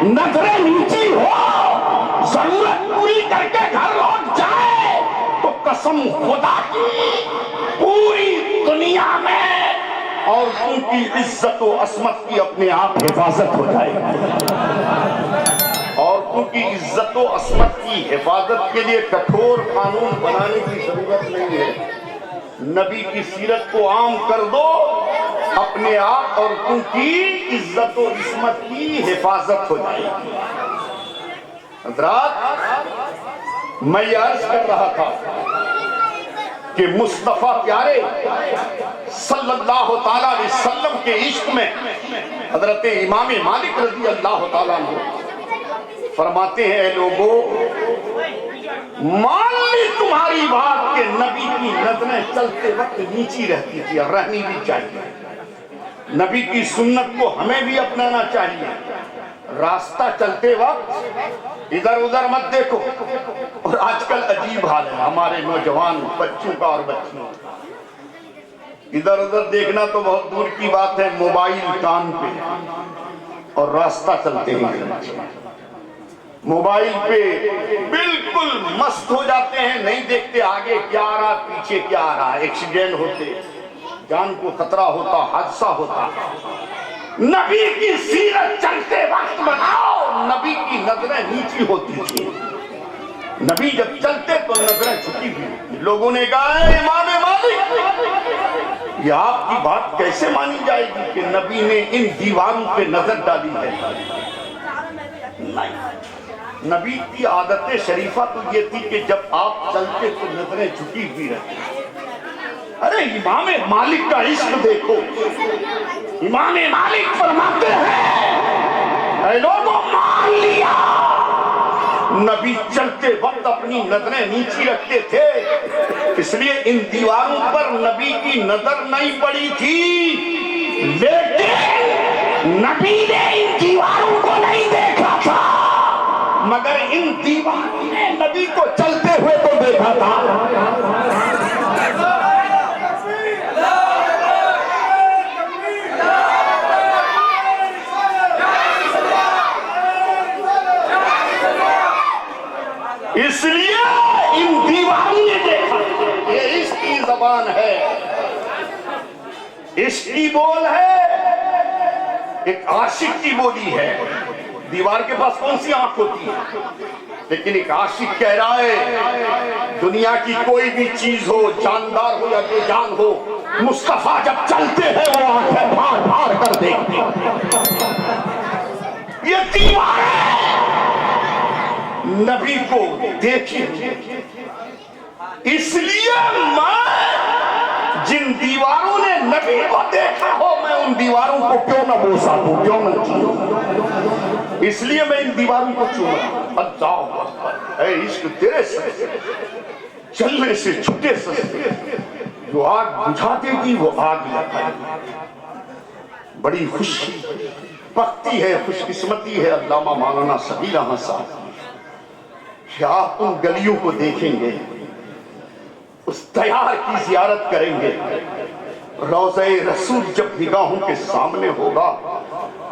نظریں نیچی ہو، ضرورت پوری کر کے گھر لوٹ جائیں، تو قسم خدا کی پوری دنیا میں اور ان کی عزت و عصمت کی اپنے آپ حفاظت ہو جائے گی۔ اور ان کی عزت و عصمت کی حفاظت کے لیے کٹھور قانون بنانے کی ضرورت نہیں ہے، نبی کی سیرت کو عام کر دو، اپنے آپ اور ان کی عزت و عصمت کی حفاظت ہو جائے گی۔ حضرات، میں یہ عرض کر رہا تھا کہ مصطفیٰ پیارے صلی اللہ تعالیٰ علیہ وسلم کے عشق میں حضرت امام مالک رضی اللہ تعالیٰ عنہ فرماتے ہیں، اے لوگو مان لی تمہاری بات کہ نبی کی نظریں چلتے وقت نیچی رہتی تھی، اور رہنی بھی چاہیے، نبی کی سنت کو ہمیں بھی اپنانا چاہیے، راستہ چلتے وقت ادھر ادھر مت دیکھو۔ اور آج کل عجیب حال ہے ہمارے نوجوان بچوں کا اور بچیوں کا، ادھر ادھر دیکھنا تو بہت دور کی بات ہے، موبائل کان پہ اور راستہ چلتے ہیں، موبائل پہ بالکل مست ہو جاتے ہیں، نہیں دیکھتے آگے کیا آ رہا پیچھے کیا آ رہا، ایکسیڈنٹ ہوتے، جان کو خطرہ ہوتا، حادثہ ہوتا۔ نبی کی سیرت چلتے وقت بناؤ، نبی کی نظریں نیچی ہوتی تھی، نبی جب چلتے تو نظریں جھکی ہوئی۔ لوگوں نے کہا ہے امام مالک، یہ آپ کی بات کیسے مانی جائے گی کہ نبی نے ان دیواروں پہ نظر ڈالی ہے؟ نہیں، نبی کی عادت شریفہ تو یہ تھی کہ جب آپ چلتے تو نظریں جھکی ہوئی رہتی۔ ارے امام مالک کا عشق دیکھو، امام مالک فرماتے ہیں اے لوگوں مان لیا، نبی چلتے وقت اپنی نظریں نیچی رکھتے تھے، اس لیے ان دیواروں پر نبی کی نظر نہیں پڑی تھی، لیکن نبی نے ان دیواروں کو نہیں دیکھا تھا، مگر ان دیواروں نے نبی کو چلتے ہوئے تو دیکھا تھا۔ اس لیے ان دیواروں نے دیکھا، یہ عشق کی زبان ہے، عشق کی بول ہے، ایک عاشق کی بولی ہے۔ دیوار کے پاس کون سی آنکھ ہوتی ہے، لیکن ایک عاشق کہہ رہا ہے دنیا کی کوئی بھی چیز ہو، جاندار ہو یا بے جان ہو، مصطفیٰ جب چلتے ہیں وہ آنکھیں پھاڑ پھاڑ کر دیکھتے ہیں۔ یہ دیواریں نبی کو دیکھیں، اس لیے میں جن دیواروں نے نبی کو دیکھا ہو میں ان دیواروں کو کیوں نہ بوسا دوں، کیوں نہ چوموں، اس لیے میں ان دیواروں کو چوما۔ اللہ اے عشق تیرے سے چلنے سے چھٹے سے جو آگ بجھا دے گی وہ آگ لگائے گی۔ بڑی خوش بختی ہے، خوش قسمتی ہے علامہ مولانا صغیر احمد صاحب کہ آپ ان گلیوں کو دیکھیں گے، اس دیار کی زیارت کریں گے، روضہ رسول جب نگاہوں کے سامنے ہوگا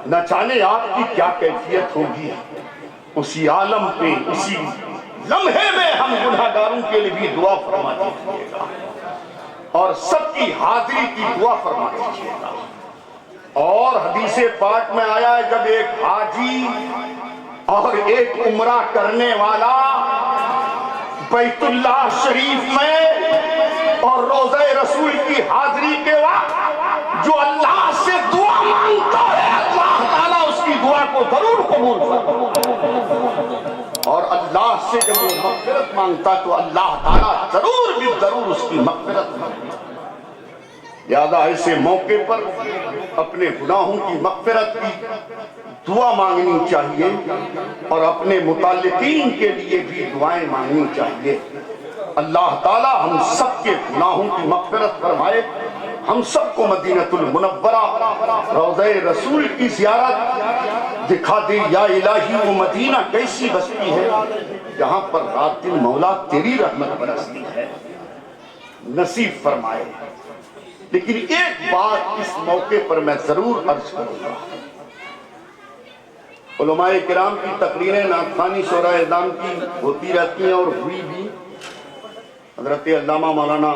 نہ جانے آپ کی کیا کیفیت ہوگی۔ اسی عالم پہ اسی لمحے میں ہم گناہگاروں کے لیے بھی دعا فرما دیجیے گا اور سب کی حاضری کی دعا فرما دیجیے گا۔ اور حدیث پاک میں آیا ہے جب ایک حاجی اور ایک عمرہ کرنے والا بیت اللہ شریف میں اور روضہ رسول کی حاضری کے وقت جو اللہ سے دعا مانگتا ہے اللہ تعالیٰ اس کی دعا کو ضرور قبول کرتا، اور اللہ سے جب وہ مغفرت مانگتا تو اللہ تعالیٰ ضرور بھی ضرور اس کی مغفرت مانگتا۔ لہذا ایسے موقع پر اپنے گناہوں کی مغفرت کی دعا مانگنی چاہیے اور اپنے متعلقین کے لیے بھی دعائیں مانگنی چاہیے۔ اللہ تعالی ہم سب کے گناہوں کی مغفرت فرمائے، ہم سب کو مدینہ المنورہ روضہ رسول کی زیارت دکھا دے۔ یا الہی وہ مدینہ کیسی بستی ہے جہاں پر رات دن مولا تیری رحمت برستی ہے، نصیب فرمائے۔ لیکن ایک بات اس موقع پر میں ضرور عرض کروں گا، علماء کرام کی تقریریں نعت خوانی شورا اعظام کی ہوتی رہتی ہیں اور ہوئی بھی۔ حضرت علامہ مولانا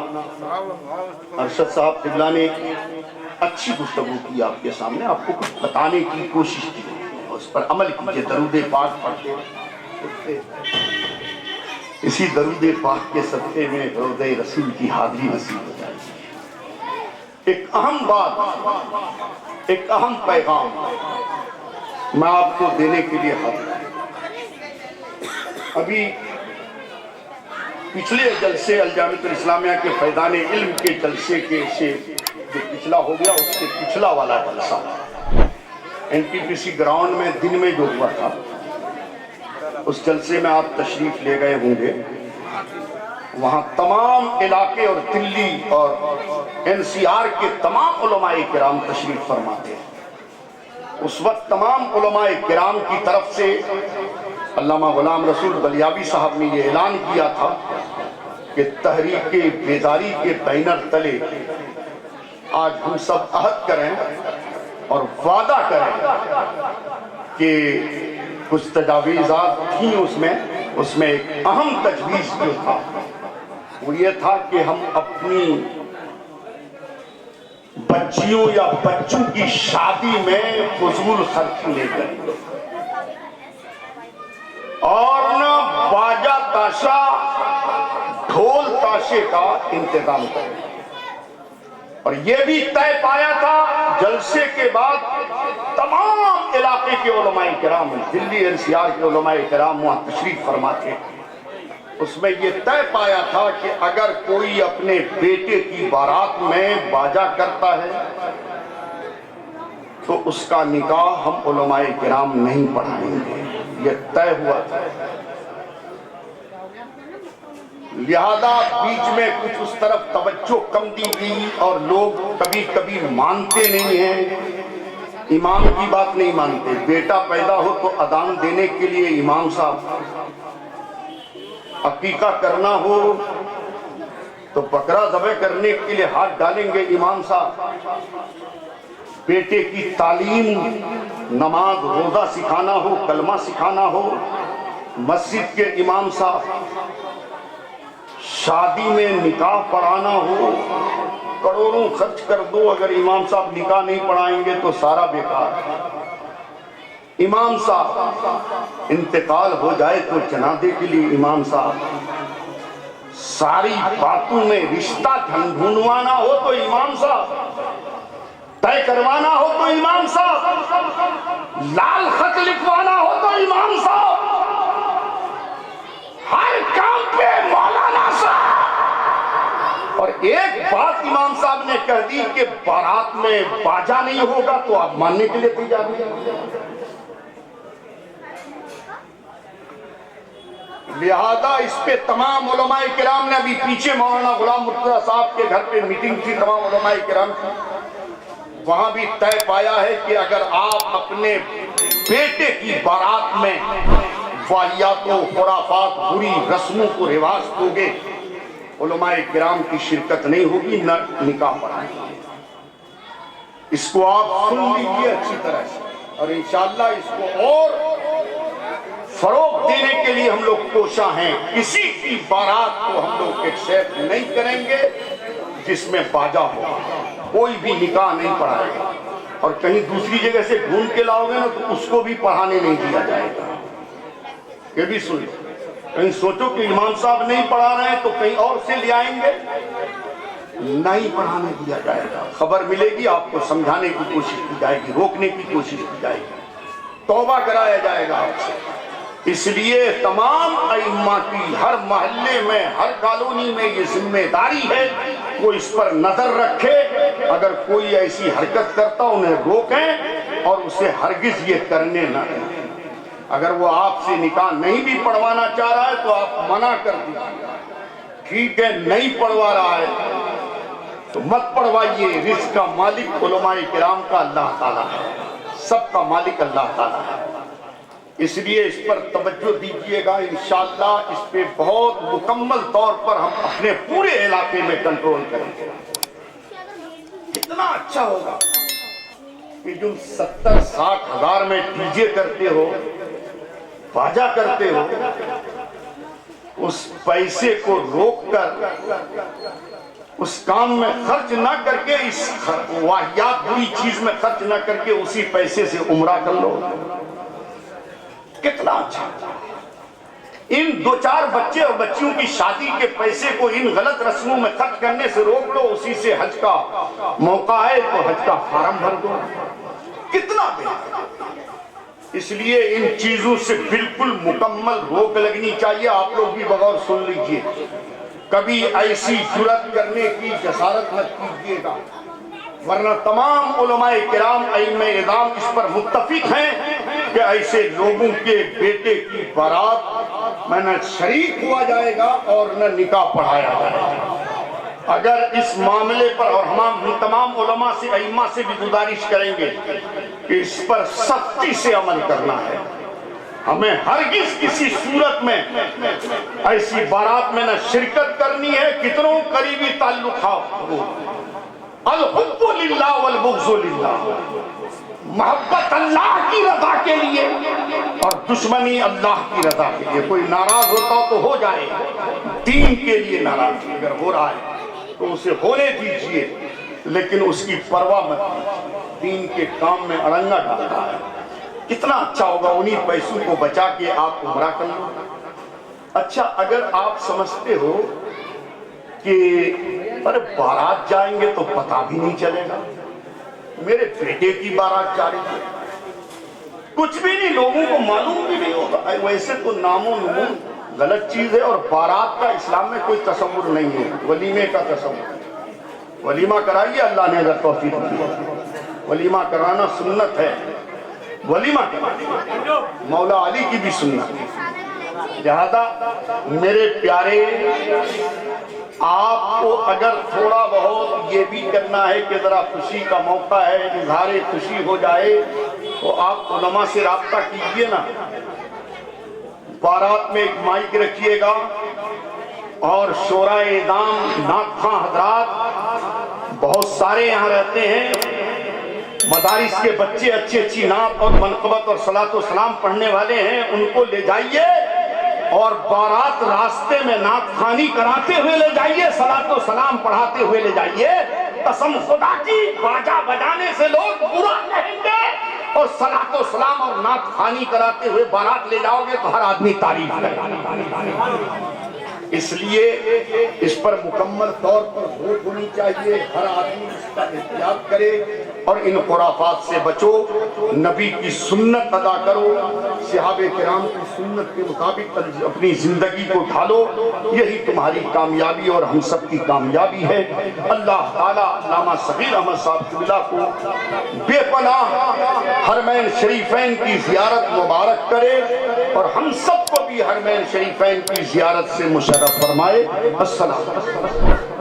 ارشد صاحب قبلہ نے اچھی گفتگو کی آپ کے سامنے، آپ کو کچھ بتانے کی کوشش کی، اس پر عمل کیجئے، درود پاک پڑھتے اسی درود پاک کے صدقے میں روضہ رسول کی حاضری نصیب ہو جائے۔ ایک اہم بات، ایک اہم پیغام میں آپ کو دینے کے لیے حاضر ہوں۔ ابھی پچھلے جلسے الجامعۃ الاسلامیہ کے فیضان علم کے جلسے کے سے جو پچھلا ہو گیا اس سے پچھلا والا جلسہ NTPC گراؤنڈ میں دن میں جو ہوا تھا، اس جلسے میں آپ تشریف لے گئے ہوں گے۔ وہاں تمام علاقے اور دلی اور NCR کے تمام علماء کرام تشریف فرماتے ہیں۔ اس وقت تمام علماء کرام کی طرف سے علامہ غلام رسول بلیابی صاحب نے یہ اعلان کیا تھا کہ تحریک بیداری کے بینر تلے آج ہم سب عہد کریں اور وعدہ کریں کہ کچھ تجاویزات تھیں اس میں ایک اہم تجویز جو تھا وہ یہ تھا کہ ہم اپنی بچیوں یا بچوں کی شادی میں فضول خرچ نہیں کریں اور نہ باجا تاشا ڈھول تاشے کا انتظام کریں۔ اور یہ بھی طے پایا تھا جلسے کے بعد تمام علاقے کے علماء کرام، دلی NCR کے علماء کرام وہاں تشریف فرماتے، اس میں یہ طے پایا تھا کہ اگر کوئی اپنے بیٹے کی بارات میں باجا کرتا ہے تو اس کا نکاح ہم علماء کرام نہیں پڑھائیں گے، یہ طے ہوا تھا۔ لہذا بیچ میں کچھ اس طرف توجہ کم دی گئی اور لوگ کبھی کبھی مانتے نہیں ہیں، امام کی بات نہیں مانتے۔ بیٹا پیدا ہو تو اذان دینے کے لیے امام صاحب، عقیقہ کرنا ہو تو بکرا ذبح کرنے کے لیے ہاتھ ڈالیں گے امام صاحب، بیٹے کی تعلیم، نماز روزہ سکھانا ہو، کلمہ سکھانا ہو، مسجد کے امام صاحب، شادی میں نکاح پڑھانا ہو، کروڑوں خرچ کر دو، اگر امام صاحب نکاح نہیں پڑھائیں گے تو سارا بیکار۔ امام صاحب انتقال ہو جائے تو جنازے کے لیے امام صاحب، ساری باتوں میں رشتہ ڈھونڈوانا ہو تو امام صاحب، طے کروانا ہو تو امام صاحب، لال خط لکھوانا ہو تو امام صاحب، ہر کام پہ مولانا صاحب۔ اور ایک بات امام صاحب نے کہہ دی کہ بارات میں باجا نہیں ہوگا تو آپ ماننے کے لیے تیار نہیں۔ لہذا اس پہ تمام علماء کرام نے، ابھی پیچھے مولانا غلام مرتضیٰ صاحب کے گھر پہ میٹنگ تھی تمام علماء کرام کی، وہاں بھی طے پایا ہے کہ اگر آپ اپنے بیٹے کی بارات میں واہیات و خرافات بری رسموں کو رواج دو گے، علماء کرام کی شرکت نہیں ہوگی، نہ نکاح پڑھائیں گے۔ اس کو آپ سن لیجیے اچھی طرح سے، اور انشاءاللہ اس کو اور فروغ دینے کے لیے ہم لوگ کوشاں ہیں۔ کسی کی بارات کو ہم لوگ ایکسپٹ نہیں کریں گے جس میں باجا ہو، کوئی بھی نکاح نہیں پڑھائے گا، اور کہیں دوسری جگہ سے ڈھونڈ کے لاؤ گے نا تو اس کو بھی پڑھانے نہیں دیا جائے گا۔ یہ بھی سن لو، کہیں سوچو کہ امام صاحب نہیں پڑھا رہے ہیں تو کہیں اور سے لے آئیں گے، نہیں پڑھانے دیا جائے گا۔ خبر ملے گی آپ کو سمجھانے کی کوشش کی جائے گی، روکنے کی کوشش کی جائے گی، توبہ کرایا جائے گا آپ سے۔ اس لیے تمام ائمہ کی ہر محلے میں، ہر کالونی میں یہ ذمہ داری ہے وہ اس پر نظر رکھے، اگر کوئی ایسی حرکت کرتا انہیں روکیں اور اسے ہرگز یہ کرنے نہ دیں۔ اگر وہ آپ سے نکاح نہیں بھی پڑھوانا چاہ رہا ہے تو آپ منع کر دیجیے، ٹھیک ہے نہیں پڑھوا رہا ہے تو مت پڑھوائیے۔ رزق کا مالک علماء کرام کا اللہ تعالیٰ ہے، سب کا مالک اللہ تعالیٰ ہے، اس لیے اس پر توجہ دیجیے گا۔ انشاءاللہ اس پہ بہت مکمل طور پر ہم اپنے پورے علاقے میں کنٹرول کریں گے۔ کتنا اچھا ہوگا کہ جو 70-60 ہزار میں ڈی جے کرتے ہو، باجا کرتے ہو، اس پیسے کو روک کر اس کام میں خرچ نہ کر کے، اس واہیات بری چیز میں خرچ نہ کر کے اسی پیسے سے عمرہ کر لو، کتنا اچھا۔ ان 2-4 بچے اور بچیوں کی شادی کے پیسے کو ان غلط رسموں میں خرچ کرنے سے روک دو، اسی سے حج کا موقع ہے تو حج کا فارم بھر دو، کتنا بہتر۔ اس لیے ان چیزوں سے بالکل مکمل روک لگنی چاہیے۔ آپ لوگ بھی بغور سن لیجئے، کبھی ایسی جرات کرنے کی جسارت مت کیجیے گا، ورنہ تمام علماء کرام ائمہ اعظام اس پر متفق ہیں کہ ایسے لوگوں کے بیٹے کی بارات میں نہ شریک ہوا جائے گا اور نہ نکاح پڑھایا جائے گا۔ اگر اس معاملے پر، اور ہم تمام علماء سے ائمہ سے بھی گزارش کریں گے کہ اس پر سختی سے عمل کرنا ہے، ہمیں ہرگز کسی صورت میں ایسی بارات میں نہ شرکت کرنی ہے، کتنوں قریبی تعلق ہو۔ الحب للہ والبغض للہ، محبت اللہ کی رضا کے لیے اور دشمنی اللہ کی رضا کے لیے۔ کوئی ناراض ہوتا تو ہو جائے، دین کے لیے ناراض اگر ہو رہا ہے تو اسے ہونے دیجئے، لیکن اس کی پرواہ مت کیجیے، دین کے کام میں اڑنگا ڈال رہا ہے۔ کتنا اچھا ہوگا انہی پیسوں کو بچا کے آپ عمرہ کر لو۔ اچھا، اگر آپ سمجھتے ہو کہ ارے بارات جائیں گے تو پتہ بھی نہیں چلے گا، میرے بیٹے کی بارات جا رہی ہے، کچھ بھی نہیں، لوگوں کو معلوم بھی نہیں ہوگا، ویسے تو نام و نمون غلط چیز ہے، اور بارات کا اسلام میں کوئی تصور نہیں ہے، ولیمے کا تصور۔ ولیمہ کرائیے، اللہ نے اگر توفیق دی، ولیمہ کرانا سنت ہے، ولیمہ کرائیے، مولا علی کی بھی سنت ہے۔ لہذا میرے پیارے، آپ کو اگر تھوڑا بہت یہ بھی کرنا ہے کہ ذرا خوشی کا موقع ہے، اظہار خوشی ہو جائے، تو آپ علماء سے رابطہ کیجئے نا۔ بارات میں ایک مائک رکھیے گا اور شورائے اعظام، نعت خواں حضرات بہت سارے یہاں رہتے ہیں، مدارس کے بچے اچھی نعت اور منقبت اور صلاۃ و سلام پڑھنے والے ہیں، ان کو لے جائیے اور بارات راستے میں نعت خوانی کراتے ہوئے لے جائیے، صلاۃ و سلام پڑھاتے ہوئے لے جائیے۔ قسم خدا کی، باجا بجانے سے لوگ برا کہیں گے، اور صلاۃ و سلام اور نعت خوانی کراتے ہوئے بارات لے جاؤ گے تو ہر آدمی تعریف کرے۔ اس لیے اس پر مکمل طور پر روک ہونی چاہیے، ہر آدمی اس کا احتیاط کرے اور ان خرافات سے بچو، نبی کی سنت ادا کرو، صحابہ کرام کی سنت کے مطابق اپنی زندگی کو ڈھالو، یہی تمہاری کامیابی اور ہم سب کی کامیابی ہے۔ اللہ تعالیٰ علامہ صغیر احمد صاحب قبلہ کو بے پناہ حرمین شریفین کی زیارت مبارک کرے، اور ہم سب کو بھی حرمین شریفین کی زیارت سے مشرف فرمائے۔ السلام علیکم۔